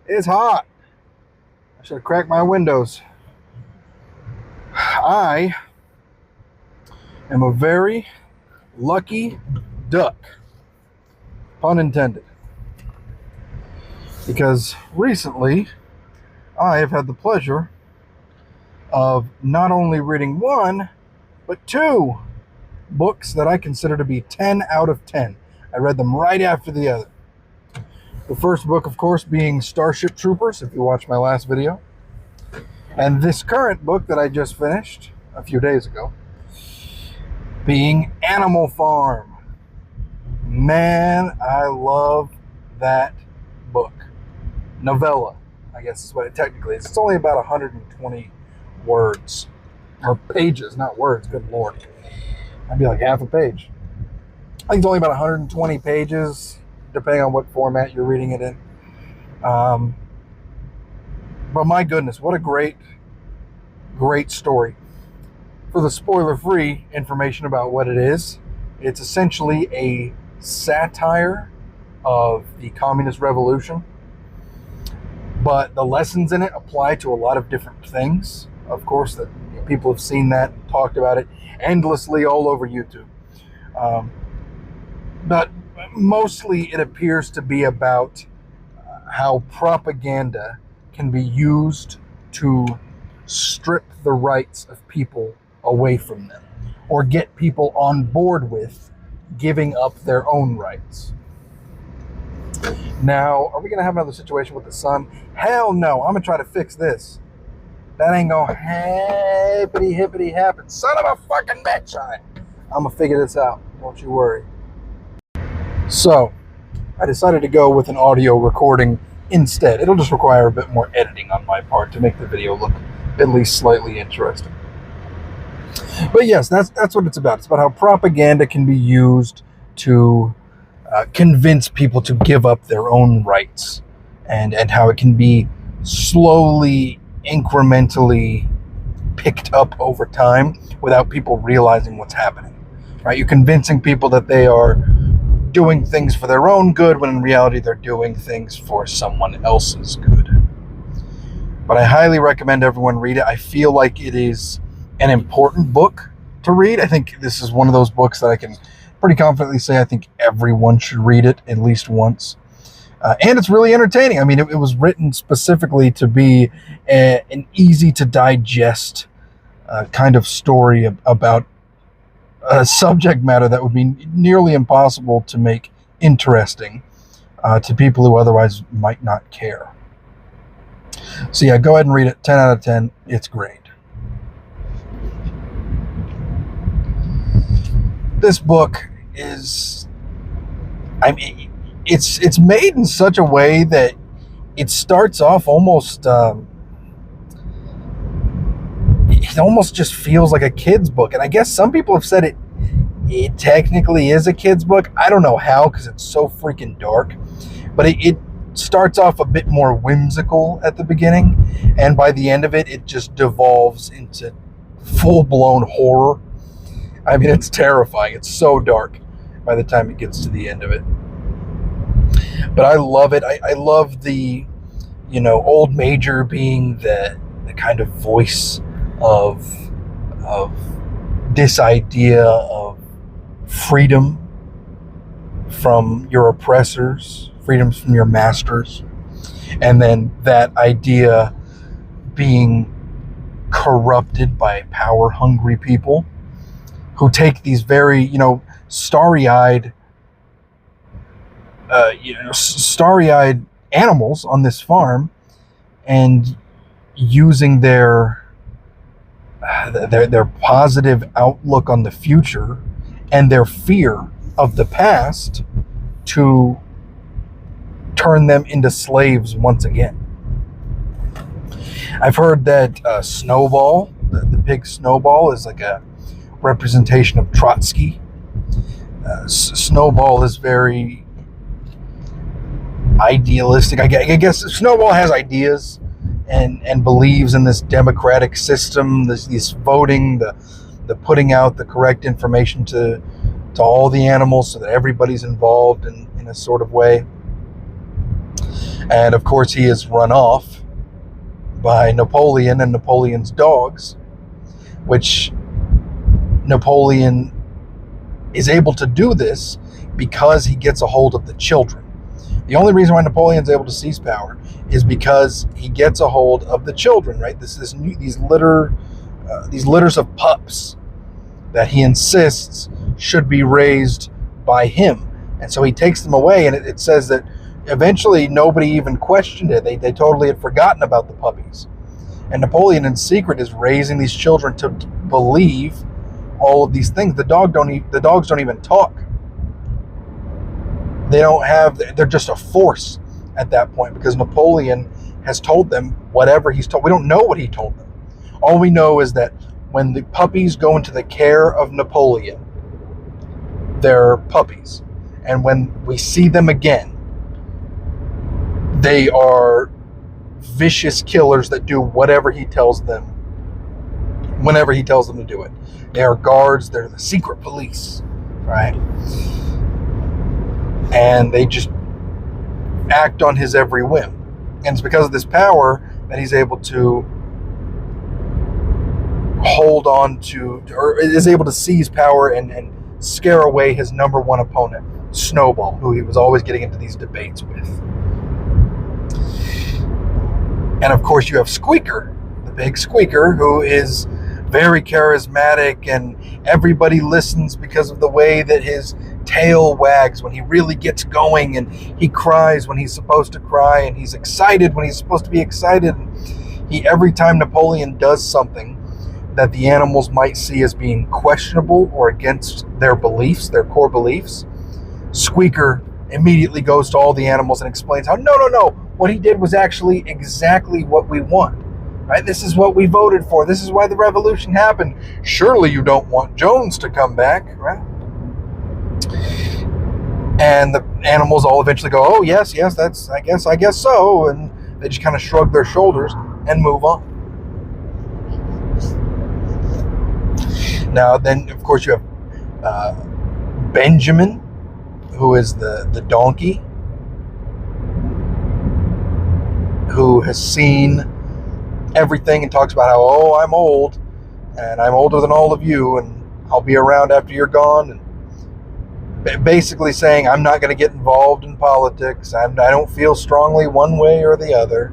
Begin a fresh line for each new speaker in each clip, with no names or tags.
It's hot. I should have cracked my windows. I am a very lucky duck, pun intended, because recently I have had the pleasure of not only reading one, but two books that I consider to be 10 out of 10. I read them right after the other. The first book, of course, being Starship Troopers, if you watched my last video. And this current book that I just finished a few days ago, being Animal Farm. Man, I love that book. Novella, I guess is what it technically is. It's only about 120 words. Or pages, not words, good lord. That'd be like half a page. I think it's only about 120 pages, depending on what format you're reading it in. But my goodness, what a great story. For the spoiler-free information about what it is, it's essentially a satire of the communist revolution, but the lessons in it apply to a lot of different things. Of course, that people have seen that and talked about it endlessly all over YouTube. But mostly it appears to be about how propaganda can be used to strip the rights of people away from them, or get people on board with giving up their own rights. Now, are we going to have another situation with the sun? Hell no, I'm going to try to fix this. That ain't going to hippity happen. Son of a fucking bitch, I'm going to figure this out. Don't you worry. So, I decided to go with an audio recording instead. It'll just require a bit more editing on my part to make the video look at least slightly interesting. But yes, that's what it's about. It's about how propaganda can be used to convince people to give up their own rights, and how it can be slowly, incrementally picked up over time without people realizing what's happening. Right? You're convincing people that they are doing things for their own good, when in reality they're doing things for someone else's good. But I highly recommend everyone read it. I feel like it is an important book to read. I think this is one of those books that I can pretty confidently say I think everyone should read it at least once. And it's really entertaining. I mean, it was written specifically to be an easy to digest kind of story about a subject matter that would be nearly impossible to make interesting to people who otherwise might not care. So yeah, go ahead and read it. 10 out of 10. It's great. This book is, I mean, it's made in such a way that it starts off almost, it almost just feels like a kid's book. And I guess some people have said it technically is a kid's book. I don't know how, because it's so freaking dark. But it starts off a bit more whimsical at the beginning, and by the end of it, it just devolves into full-blown horror. I mean, it's terrifying. It's so dark by the time it gets to the end of it. But I love it. I love the, old Major being the kind of voice of this idea of freedom from your oppressors, freedoms from your masters, and then that idea being corrupted by power-hungry people who take these very, starry-eyed animals on this farm, and using their positive outlook on the future and their fear of the past to turn them into slaves once again. I've heard that Snowball, the pig Snowball, is like a representation of Trotsky. Snowball is very idealistic. I guess Snowball has ideas and believes in this democratic system, this voting, the putting out the correct information to all the animals so that everybody's involved in a sort of way. And of course, he is run off by Napoleon and Napoleon's dogs, which Napoleon is able to do this because he gets a hold of the children. The only reason why Napoleon's able to seize power is because he gets a hold of the children, right? These litters of pups that he insists should be raised by him. And so he takes them away, and it says that eventually nobody even questioned it. They totally had forgotten about the puppies. And Napoleon in secret is raising these children to believe all of these things. The dogs don't even talk. They're just a force at that point, because Napoleon has told them whatever he's told. We don't know what he told them. All we know is that when the puppies go into the care of Napoleon, they're puppies. And when we see them again, they are vicious killers that do whatever he tells them, whenever he tells them to do it. They are guards. They're the secret police, right? And they just act on his every whim. And it's because of this power that he's able to hold on to, or is able to seize power and scare away his number one opponent, Snowball, who he was always getting into these debates with. And of course you have Squeaker, the big Squeaker, who is very charismatic, and everybody listens because of the way that his tail wags when he really gets going, and he cries when he's supposed to cry, and he's excited when he's supposed to be excited. Every time Napoleon does something that the animals might see as being questionable or against their beliefs, their core beliefs, Squeaker immediately goes to all the animals and explains how no, what he did was actually exactly what we want. Right? This is what we voted for. This is why the revolution happened. Surely you don't want Jones to come back, right? And the animals all eventually go, oh, yes, I guess so. And they just kind of shrug their shoulders and move on. Now, then, of course, you have Benjamin, who is the donkey, who has seen everything and talks about how, oh, I'm old, and I'm older than all of you, and I'll be around after you're gone, and basically saying, I'm not going to get involved in politics. I don't feel strongly one way or the other.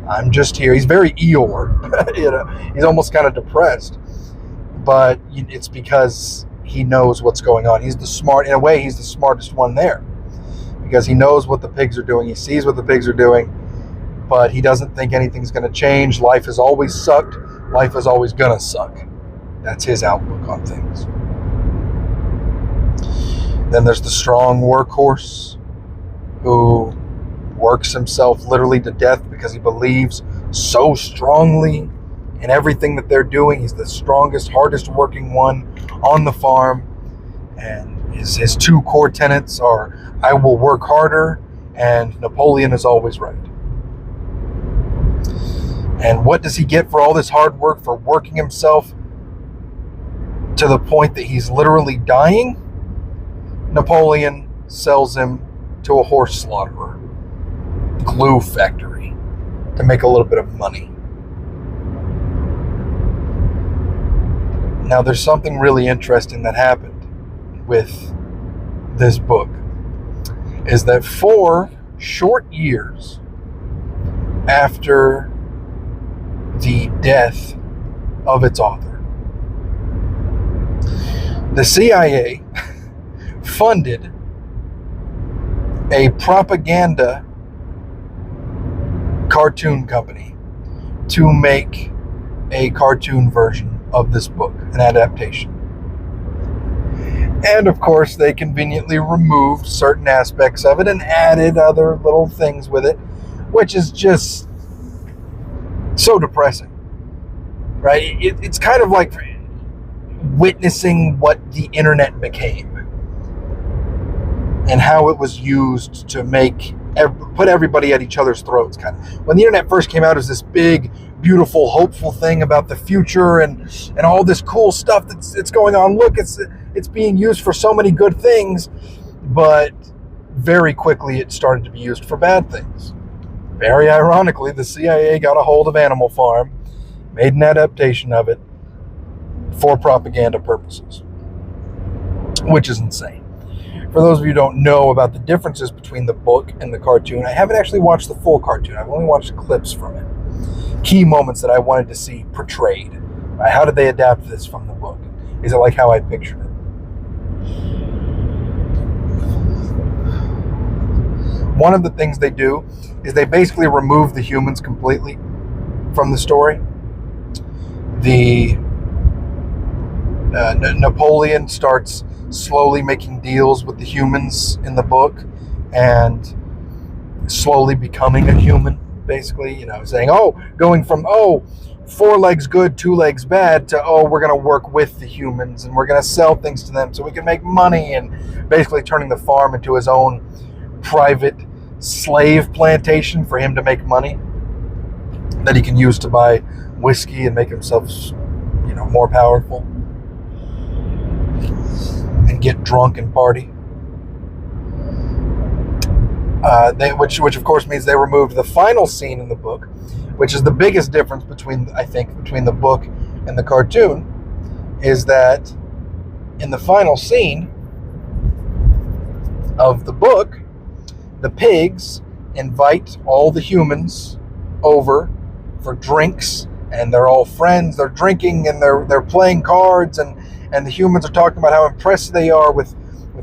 I'm just here. He's very Eeyore. He's almost kind of depressed, but it's because he knows what's going on. He's the smartest one there, because he knows what the pigs are doing. He sees what the pigs are doing, but he doesn't think anything's going to change. Life has always sucked. Life is always going to suck. That's his outlook on things. Then there's the strong workhorse, who works himself literally to death because he believes so strongly in everything that they're doing. He's the strongest, hardest working one on the farm. And his two core tenets are, I will work harder, and Napoleon is always right. And what does he get for all this hard work, for working himself to the point that he's literally dying? Napoleon sells him to a horse slaughterer, glue factory, to make a little bit of money. Now, there's something really interesting that happened with this book, is that 4 short years after the death of its author, the CIA funded a propaganda cartoon company to make a cartoon version of this book, an adaptation. And of course, they conveniently removed certain aspects of it and added other little things with it, which is just so depressing, right? It's kind of like witnessing what the internet became and how it was used to put everybody at each other's throats. Kind of. When the internet first came out, it was this big, beautiful, hopeful thing about the future and all this cool stuff that's going on. Look, it's being used for so many good things, but very quickly it started to be used for bad things. very ironically, the CIA got a hold of Animal Farm, made an adaptation of it for propaganda purposes, which is insane. For those of you who don't know about the differences between the book and the cartoon, I haven't actually watched the full cartoon. I've only watched clips from it. Key moments that I wanted to see portrayed. How did they adapt this from the book? Is it like how I pictured it? One of the things they do is they basically remove the humans completely from the story. Napoleon starts slowly making deals with the humans in the book and slowly becoming a human, basically, saying, going from, 4 legs good, 2 legs bad, to, we're going to work with the humans and we're going to sell things to them so we can make money, and basically turning the farm into his own private slave plantation for him to make money that he can use to buy whiskey and make himself, more powerful and get drunk and party. Which of course means they removed the final scene in the book, which is the biggest difference between the book and the cartoon, is that in the final scene of the book, the pigs invite all the humans over for drinks, and they're all friends. They're drinking and they're playing cards, and the humans are talking about how impressed they are with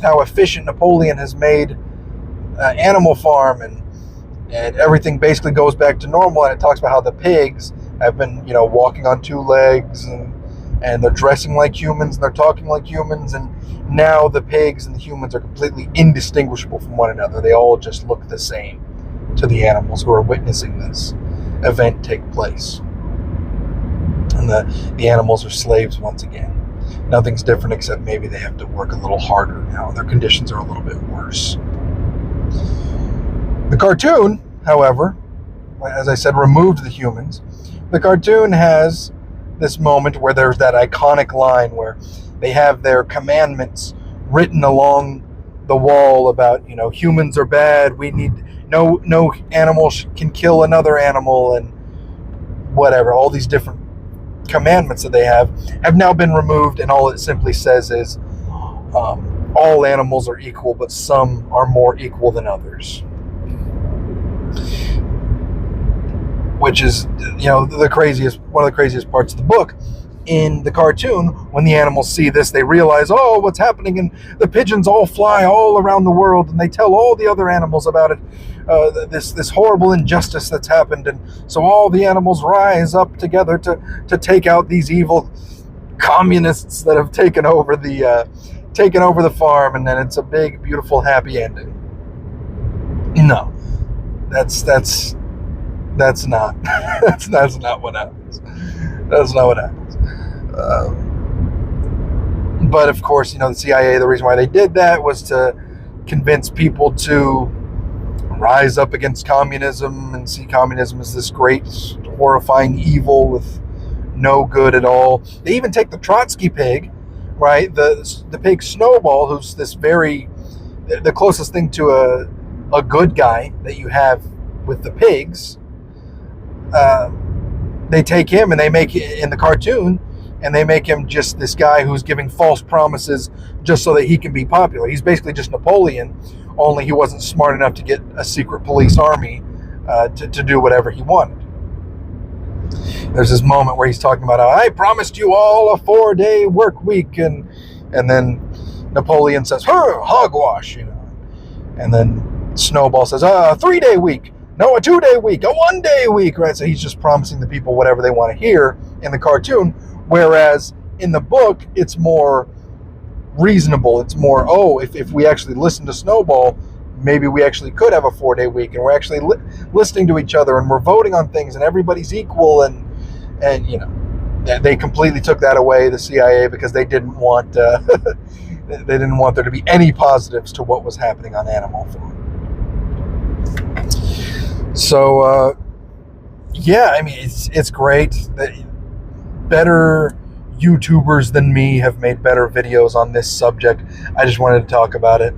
how efficient Napoleon has made Animal Farm, and everything basically goes back to normal. And it talks about how the pigs have been, walking on 2 legs, and they're dressing like humans, and they're talking like humans, and now the pigs and the humans are completely indistinguishable from one another. They all just look the same to the animals who are witnessing this event take place. And the animals are slaves once again. Nothing's different except maybe they have to work a little harder now. Their conditions are a little bit worse. The cartoon, however, as I said, removed the humans. The cartoon has this moment where there's that iconic line where they have their commandments written along the wall about, humans are bad, we need no animal can kill another animal, and whatever. All these different commandments that they have now been removed, and all it simply says is all animals are equal, but some are more equal than others. Which is, one of the craziest parts of the book. In the cartoon, when the animals see this, they realize, what's happening, and the pigeons all fly all around the world, and they tell all the other animals about it, this horrible injustice that's happened, and so all the animals rise up together to take out these evil communists that have taken over the farm, and then it's a big, beautiful, happy ending. No, that's not that's not what happens. That's not what happens. But of course, the CIA, the reason why they did that was to convince people to rise up against communism and see communism as this great, horrifying evil with no good at all. They even take the Trotsky pig, right? The pig Snowball, who's the closest thing to a good guy that you have with the pigs. They take him and they make it in the cartoon, and they make him just this guy who's giving false promises just so that he can be popular. He's basically just Napoleon, only he wasn't smart enough to get a secret police army to do whatever he wanted. There's this moment where he's talking about how I promised you all a 4-day work week, and then Napoleon says, hogwash, and then Snowball says, a 3-day week. No, a 2-day week, a 1-day week, right? So he's just promising the people whatever they want to hear in the cartoon, whereas in the book, it's more reasonable. It's more, if we actually listen to Snowball, maybe we actually could have a 4-day week, and we're actually listening to each other, and we're voting on things, and everybody's equal, and they completely took that away, the CIA, because they didn't want there to be any positives to what was happening on Animal Farm. So, it's great. Better YouTubers than me have made better videos on this subject. I just wanted to talk about it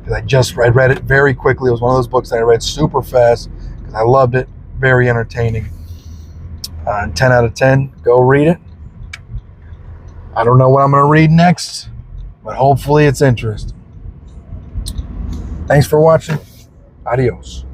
because I read it very quickly. It was one of those books that I read super fast because I loved it. Very entertaining. 10 out of 10. Go read it. I don't know what I'm going to read next, but hopefully it's interesting. Thanks for watching. Adios.